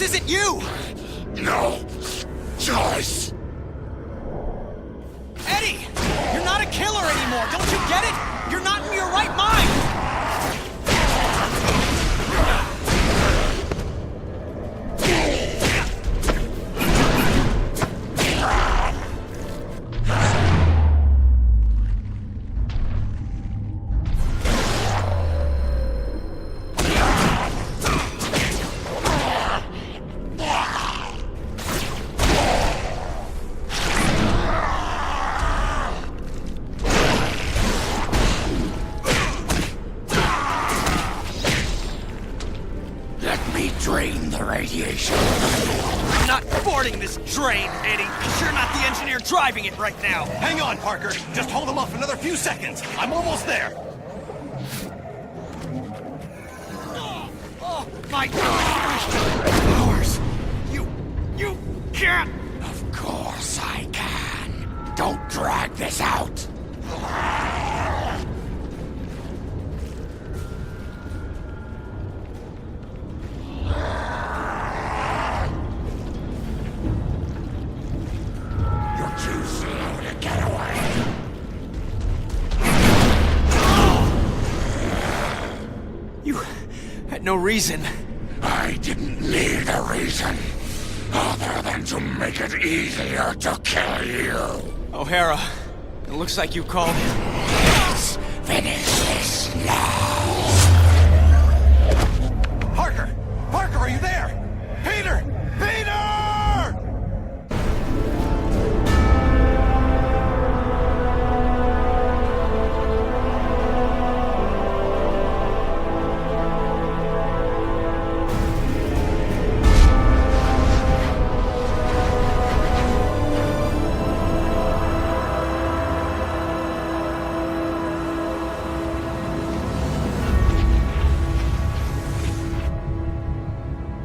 This isn't you! No choice. Eddie! You're not a killer anymore, don't you get it? You're not in your right mind! Drain the radiation. I'm not boarding this train, Eddie. You're not the engineer driving it right now. Hang on, Parker. Just hold him off another few seconds. I'm almost there. Oh my powers! You can't! Of course I can. Don't drag this out. No reason. I didn't need a reason, other than to make it easier to kill you. O'Hara, it looks like you called. Let's finish this now. Parker! Parker, are you there? Peter! Peter!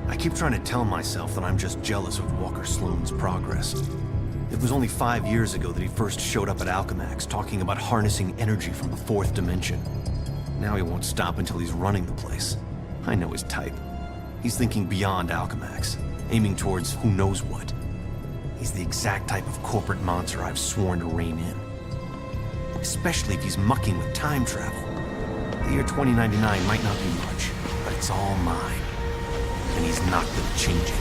I keep trying to tell myself that I'm just jealous of Walker Sloane's progress. It was only 5 years ago that he first showed up at Alchemax, talking about harnessing energy from the fourth dimension. Now he won't stop until he's running the place. I know his type. He's thinking beyond Alchemax, aiming towards who knows what. He's the exact type of corporate monster I've sworn to rein in. Especially if he's mucking with time travel. The year 2099 might not be much, but it's all mine. And he's not gonna change it.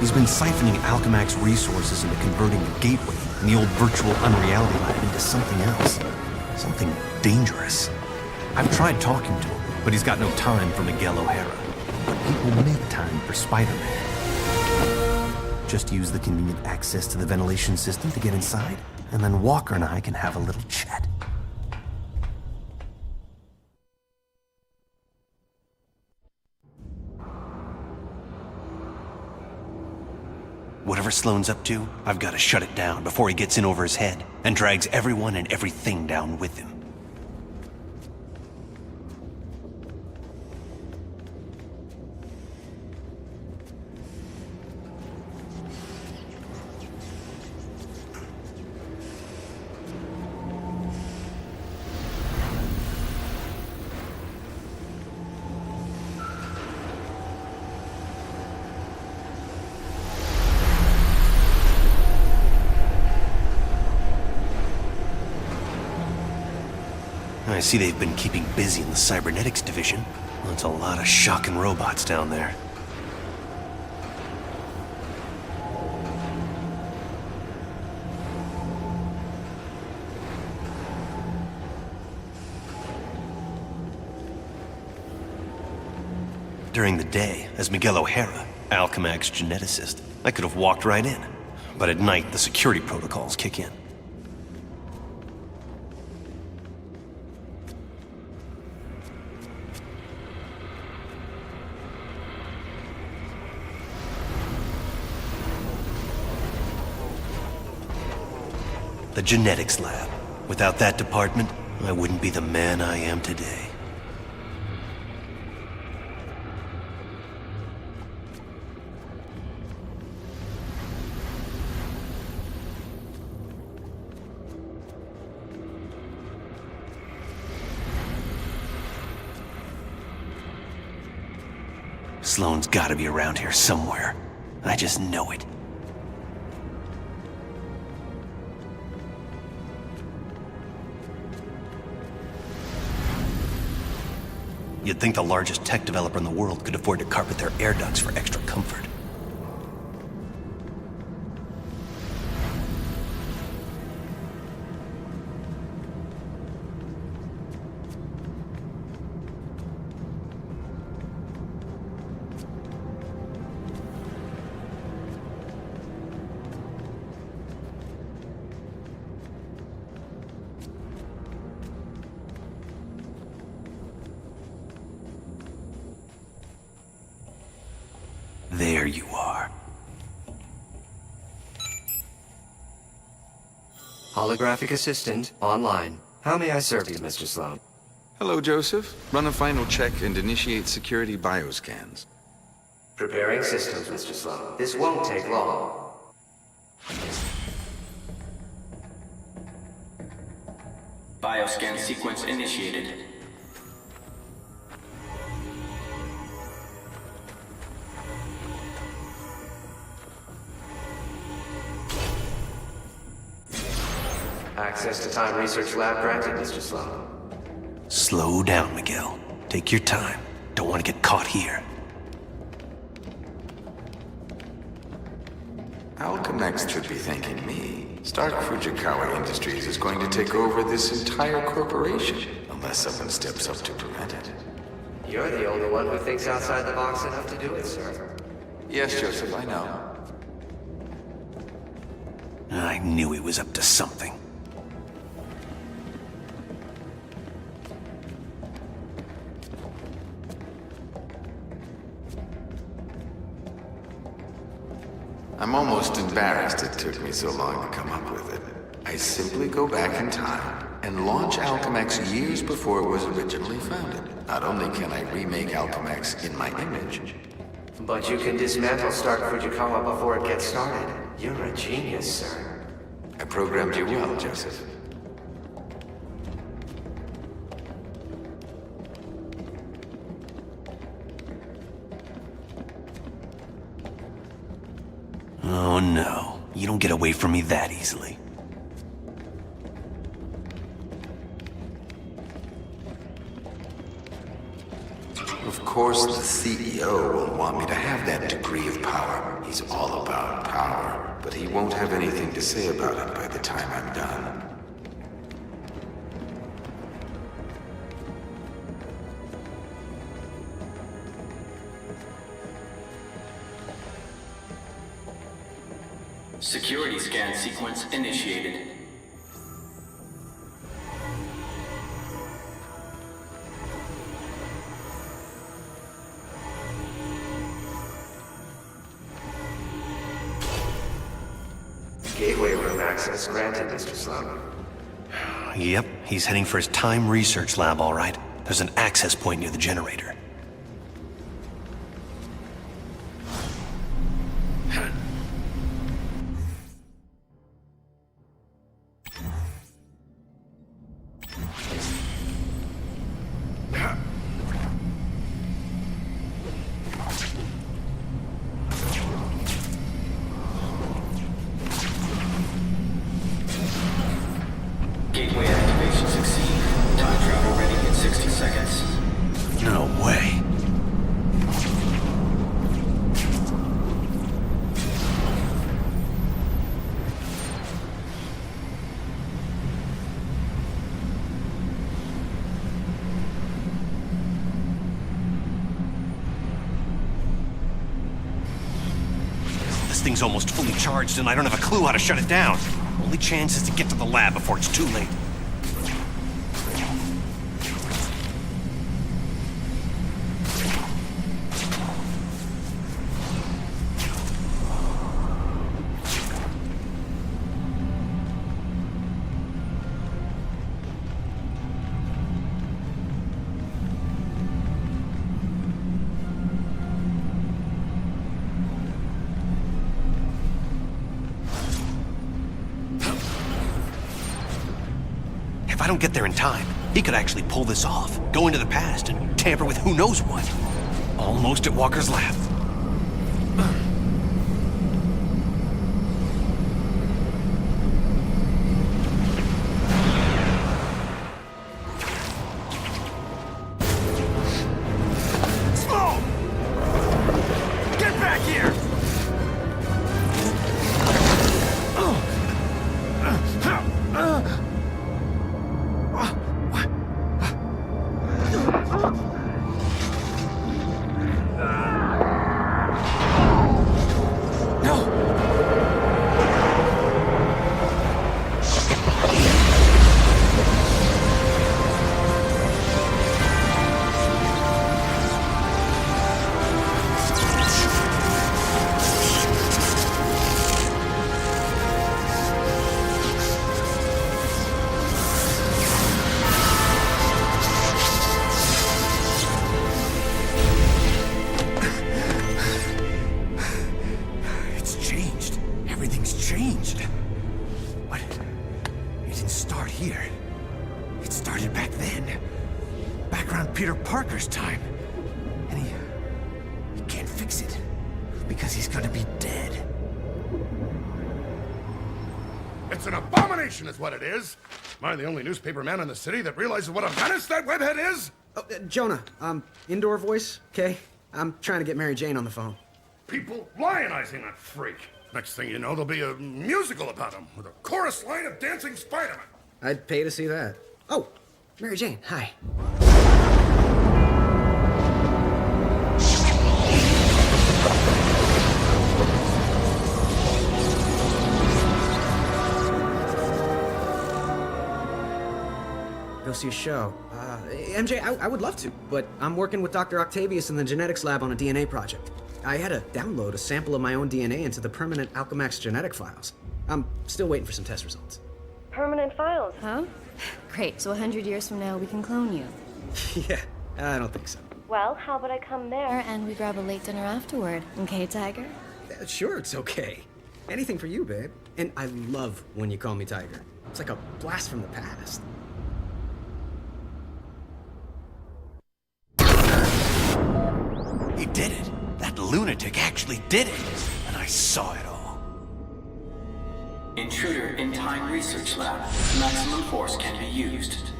He's been siphoning Alchemax resources into converting the Gateway and the old virtual unreality lab into something else. Something dangerous. I've tried talking to him, but he's got no time for Miguel O'Hara. But he will make time for Spiderman. Just use the convenient access to the ventilation system to get inside, and then Walker and I can have a little chat. Whatever Sloane's up to, I've got to shut it down before he gets in over his head and drags everyone and everything down with him. I see they've been keeping busy in the cybernetics division. That's a lot of shocking robots down there. During the day, as Miguel O'Hara, Alchemax geneticist, I could have walked right in. But at night, the security protocols kick in. The genetics lab. Without that department, I wouldn't be the man I am today. Sloane's gotta be around here somewhere. I just know it. You'd think the largest tech developer in the world could afford to carpet their air ducts for extra comfort. There you are. Holographic assistant online. How may I serve you, Mr. Sloan? Hello, Joseph. Run a final check and initiate security bioscans. Preparing systems, Mr. Sloan. This won't take long. Bioscan sequence initiated. Access to Time Research Lab granted, Mr. Sloan. Slow down, Miguel. Take your time. Don't want to get caught here. Alchemex should be thanking me. Stark Fujikawa Industries is going to take over this entire corporation, unless someone steps up to prevent it. You're the only one who thinks outside the box enough to do it, sir. Yes, Joseph, I know. I knew he was up to something. I'm almost embarrassed it took me so long to come up with it. I simply go back in time and launch Alchemex years before it was originally founded. Not only can I remake Alchemex in my image, But you can dismantle Stark Fujikawa before it gets started. You're a genius, sir. I programmed you well, Joseph. Oh no, you don't get away from me that easily. Of course, the CEO will want me to have that degree of power. He's all about power, but he won't have anything to say about it by the time I'm done. Security scan sequence initiated. Gateway room access granted, Mr. Sloan. Yep, he's heading for his Time Research Lab, all right. There's an access point near the generator. Gateway activation succeed. Time travel ready in 60 seconds. No way. This thing's almost fully charged and I don't have a clue how to shut it down. Only chance is to get to the lab before it's too late. If I don't get there in time, he could actually pull this off, go into the past, and tamper with who knows what. Almost at Walker's lab. Smoke! Get back here! Changed. But it didn't start here. It started back then. Back around Peter Parker's time. And he can't fix it. Because he's gonna be dead. It's an abomination is what it is. Am I the only newspaper man in the city that realizes what a menace that webhead is? Oh, Jonah, indoor voice, okay? I'm trying to get Mary Jane on the phone. People lionizing that freak. Next thing you know, there'll be a musical about him with a chorus line of dancing Spiderman. I'd pay to see that. Oh, Mary Jane, hi. Go see a show. MJ, I would love to, but I'm working with Dr. Octavius in the genetics lab on a DNA project. I had to download a sample of my own DNA into the permanent Alchemax genetic files. I'm still waiting for some test results. Permanent files, huh? Great, so 100 years from now we can clone you. Yeah, I don't think so. Well, how about I come there and we grab a late dinner afterward, okay, Tiger? Sure, it's okay. Anything for you, babe. And I love when you call me Tiger. It's like a blast from the past. He did it. That lunatic actually did it. And I saw it all. Intruder in Time Research Lab. Maximum force can be used.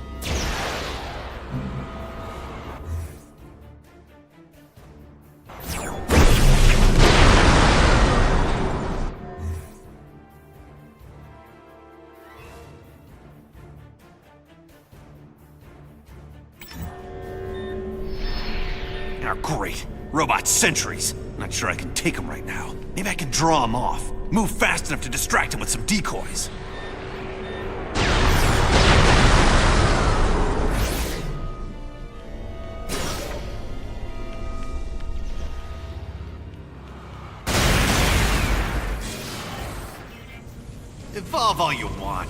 Now, great. Robot sentries. Not sure I can take them right now. Maybe I can draw them off. Move fast enough to distract them with some decoys. Evolve all you want.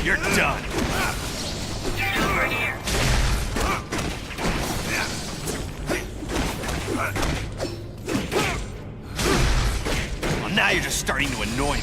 You're done. Get over here! Well, now you're just starting to annoy me.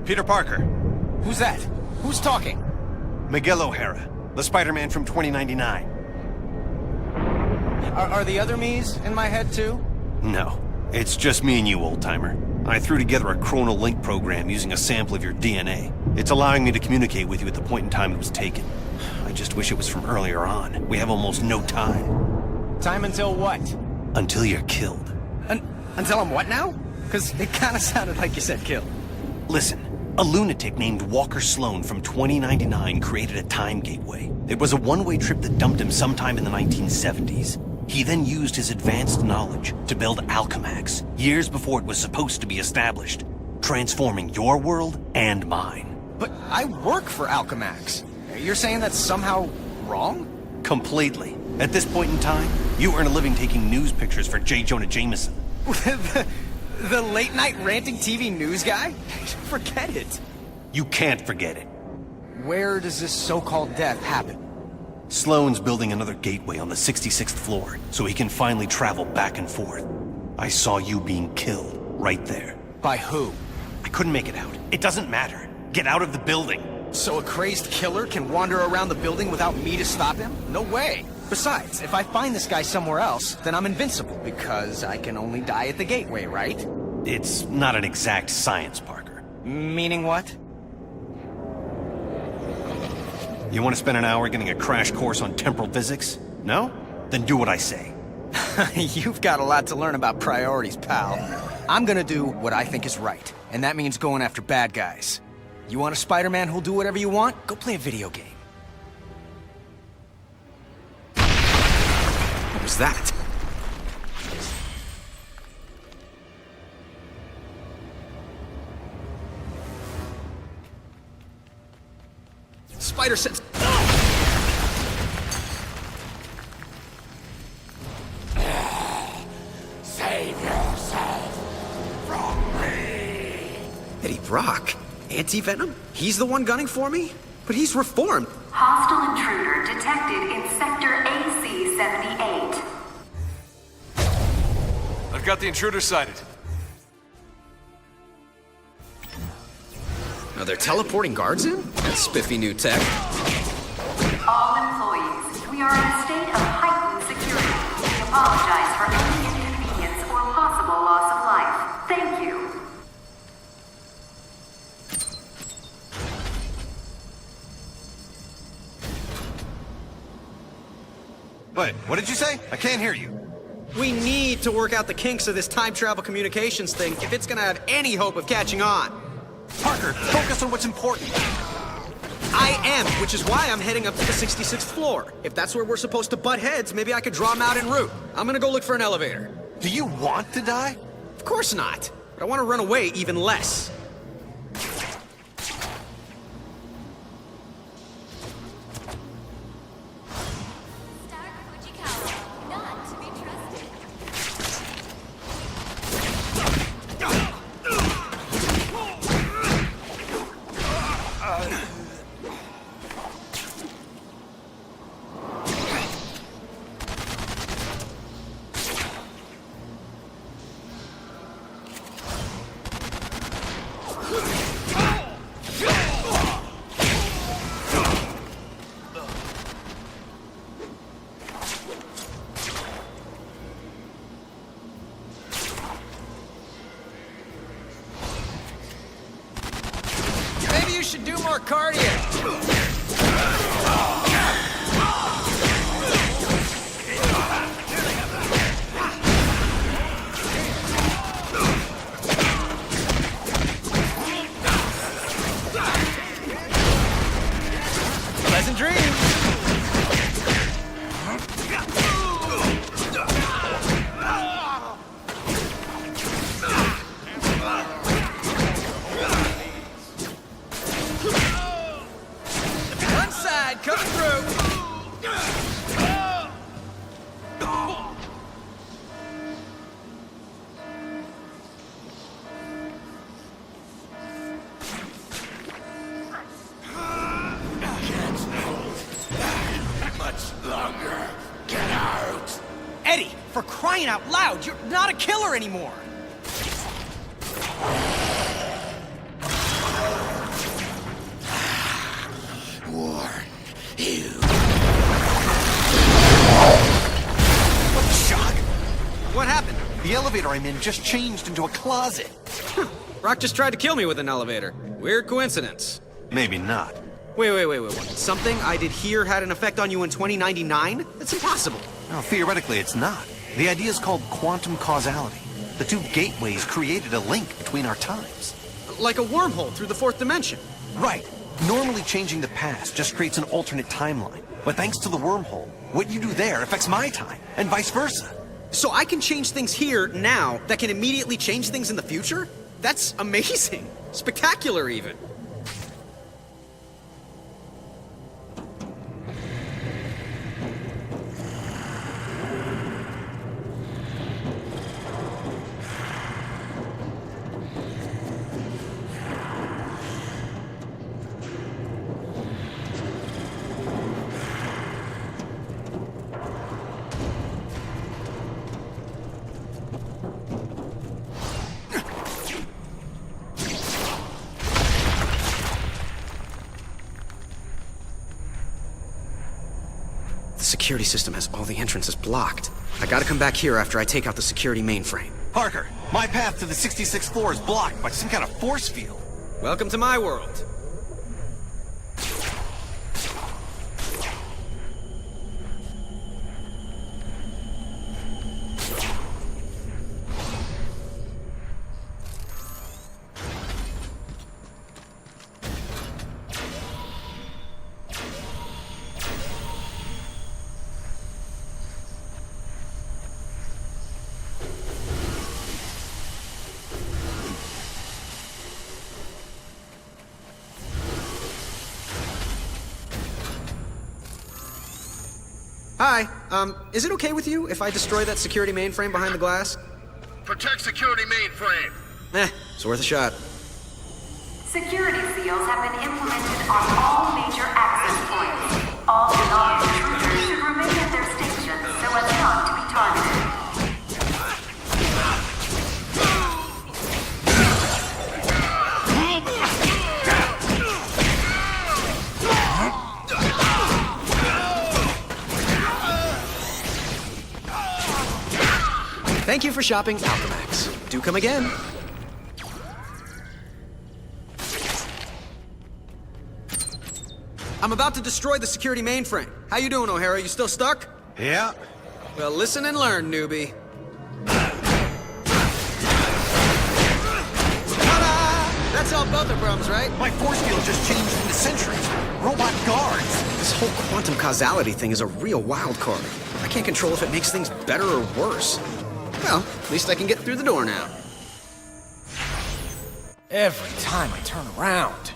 Peter Parker. Who's that? Who's talking? Miguel O'Hara, the Spider-Man from 2099. Are the other me's in my head too? No, it's just me and you, old-timer. I threw together a chronal link program using a sample of your DNA. It's allowing me to communicate with you at the point in time it was taken. I just wish it was from earlier on. We have almost no time. Time until what? Until you're killed. Until I'm what now? Because it kind of sounded like you said kill. Listen, a lunatic named Walker Sloan from 2099 created a time gateway. It was a one-way trip that dumped him sometime in the 1970s. He then used his advanced knowledge to build Alchemax, years before it was supposed to be established, transforming your world and mine. But I work for Alchemax. You're saying that's somehow wrong? Completely. At this point in time, you earn a living taking news pictures for J. Jonah Jameson. The late-night ranting TV news guy? Forget it. You can't forget it. Where does this so-called death happen? Sloan's building another gateway on the 66th floor, so he can finally travel back and forth. I saw you being killed, right there. By who? I couldn't make it out. It doesn't matter. Get out of the building. So a crazed killer can wander around the building without me to stop him? No way. Besides, if I find this guy somewhere else, then I'm invincible, because I can only die at the gateway, right? It's not an exact science, Parker. Meaning what? You want to spend an hour getting a crash course on temporal physics? No? Then do what I say. You've got a lot to learn about priorities, pal. I'm gonna do what I think is right, and that means going after bad guys. You want a Spider-Man who'll do whatever you want? Go play a video game. What was that? Spider sense. Save yourself from me. Eddie Brock? Anti-Venom? He's the one gunning for me? But he's reformed. Hostile intruder detected in Sector AC-78. I've got the intruder sighted. Are there teleporting guards in? That's spiffy new tech. All employees, we are in a state of heightened security. We apologize for any inconvenience or possible loss of life. Thank you. Wait, what did you say? I can't hear you. We need to work out the kinks of this time travel communications thing if it's gonna have any hope of catching on. Parker, focus on what's important. I am, which is why I'm heading up to the 66th floor. If that's where we're supposed to butt heads, maybe I could draw them out en route. I'm gonna go look for an elevator. Do you want to die? Of course not. But I want to run away even less. Maybe you should do more cardio. Pleasant dreams. One side coming through. Much longer. Get out. Eddie, for crying out loud, you're not a killer anymore. elevator I'm in just changed into a closet. Rock just tried to kill me with an elevator. Weird coincidence. Maybe not. Wait. What? Something I did here had an effect on you in 2099? That's impossible. Well, theoretically, it's not. The idea is called quantum causality. The two gateways created a link between our times. Like a wormhole through the fourth dimension. Right. Normally changing the past just creates an alternate timeline. But thanks to the wormhole, what you do there affects my time, and vice versa. So I can change things here, now, that can immediately change things in the future? That's amazing. Spectacular, even. The security system has all the entrances blocked. I gotta come back here after I take out the security mainframe. Parker, my path to the 66th floor is blocked by some kind of force field. Welcome to my world. Hi, is it okay with you if I destroy that security mainframe behind the glass? Protect security mainframe. It's worth a shot. Security seals have been implemented on all major access points. All non-intruders should remain at their stations so as not to be targeted. Thank you for shopping Alchemax. Do come again. I'm about to destroy the security mainframe. How you doing, O'Hara? You still stuck? Yeah. Well, listen and learn, newbie. Ta-da! That's all both are brums, right? My force field just changed into sentries. Robot guards. This whole quantum causality thing is a real wild card. I can't control if it makes things better or worse. Well, at least I can get through the door now. Every time I turn around.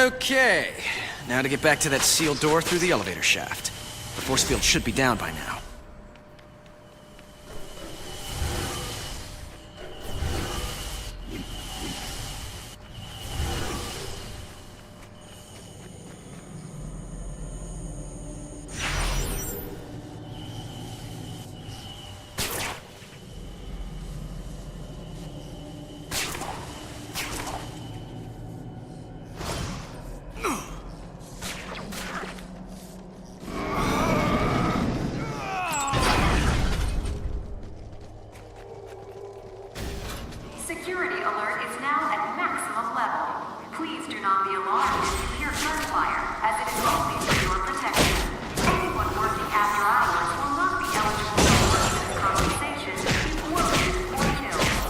Okay, now to get back to that sealed door through the elevator shaft. The force field should be down by now. security alert is now at maximum level. Please do not be alarmed if you hear gunfire, as it is only for your protection. Anyone working after hours will not be eligible for workers' compensation if wounded or killed.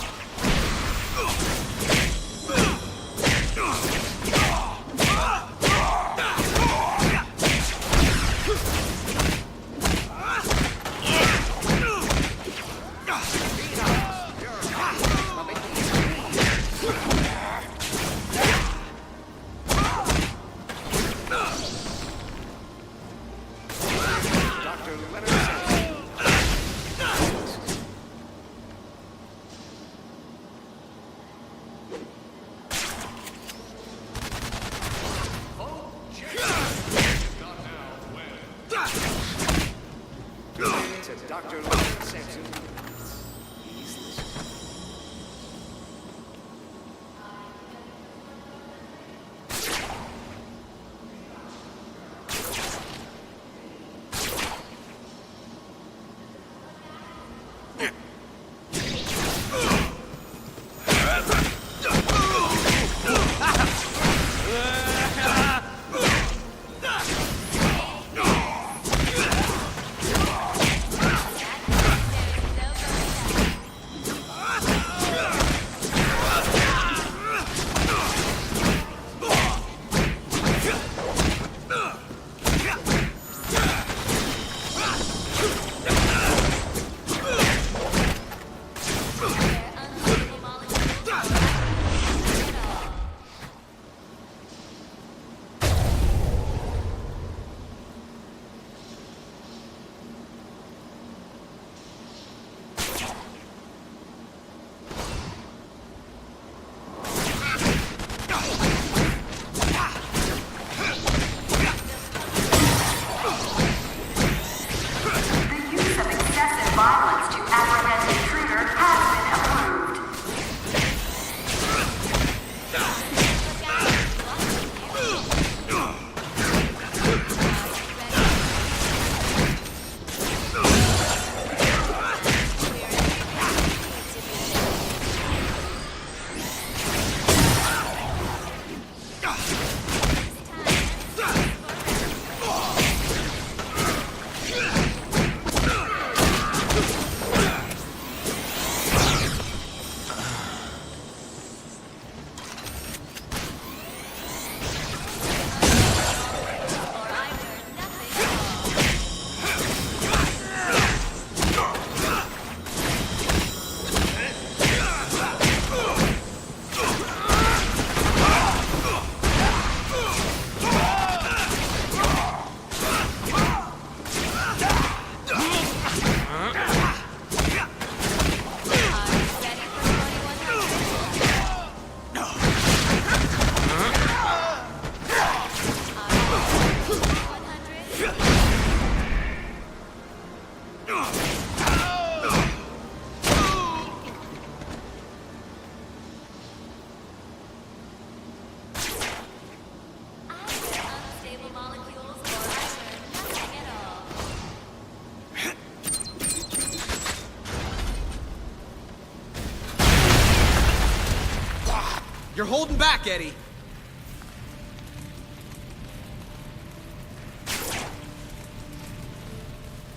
You're holding back, Eddie.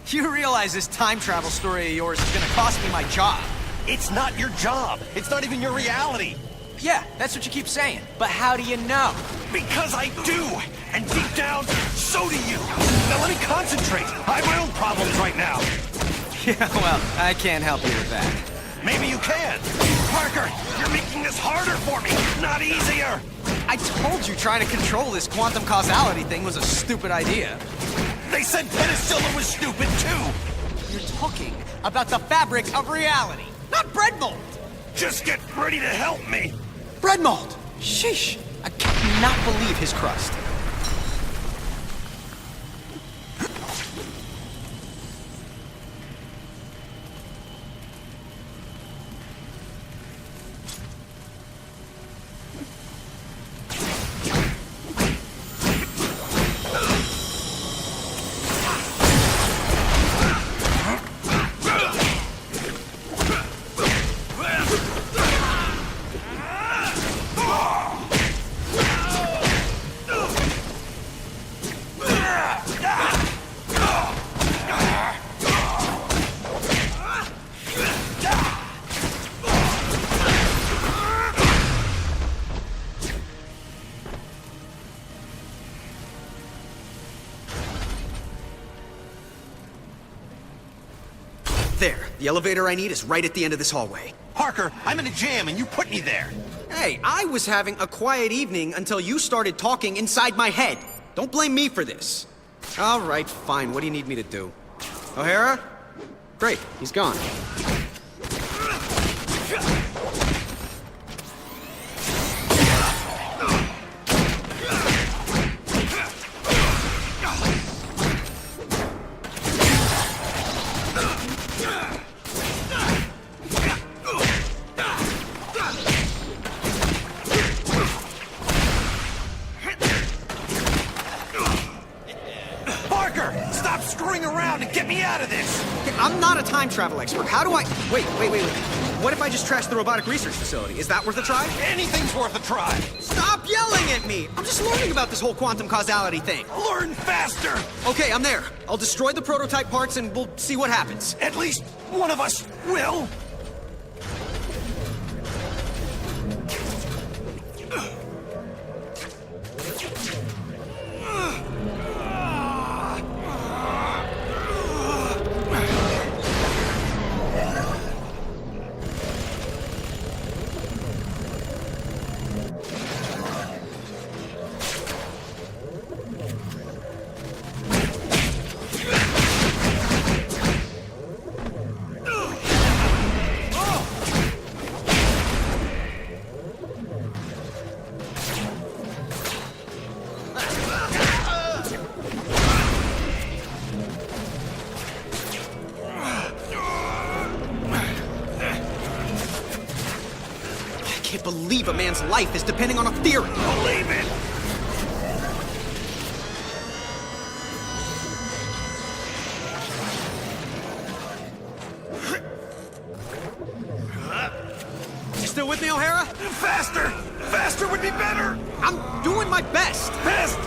You realize this time travel story of yours is gonna cost me my job. It's not your job. It's not even your reality. Yeah, that's what you keep saying. But how do you know? Because I do. And deep down, so do you. Now let me concentrate. I have my own problems right now. Yeah, well, I can't help you with that. Maybe you can. Parker, you're making this harder for me, not easier. I told you trying to control this quantum causality thing was a stupid idea. They said penicillin was stupid too. You're talking about the fabric of reality, not bread mold. Just get ready to help me. Bread mold. Sheesh. I cannot believe his crust. The elevator I need is right at the end of this hallway. Parker, I'm in a jam and you put me there. Hey, I was having a quiet evening until you started talking inside my head. Don't blame me for this. All right, fine. What do you need me to do? O'Hara? Great, he's gone. Stop screwing around and get me out of this! I'm not a time travel expert. How do I... Wait. What if I just trashed the robotic research facility? Is that worth a try? Anything's worth a try! Stop yelling at me! I'm just learning about this whole quantum causality thing. Learn faster! Okay, I'm there. I'll destroy the prototype parts and we'll see what happens. At least one of us will! I can't believe a man's life is depending on a theory. Believe it! You still with me, O'Hara? Faster! Faster would be better! I'm doing my best. Best!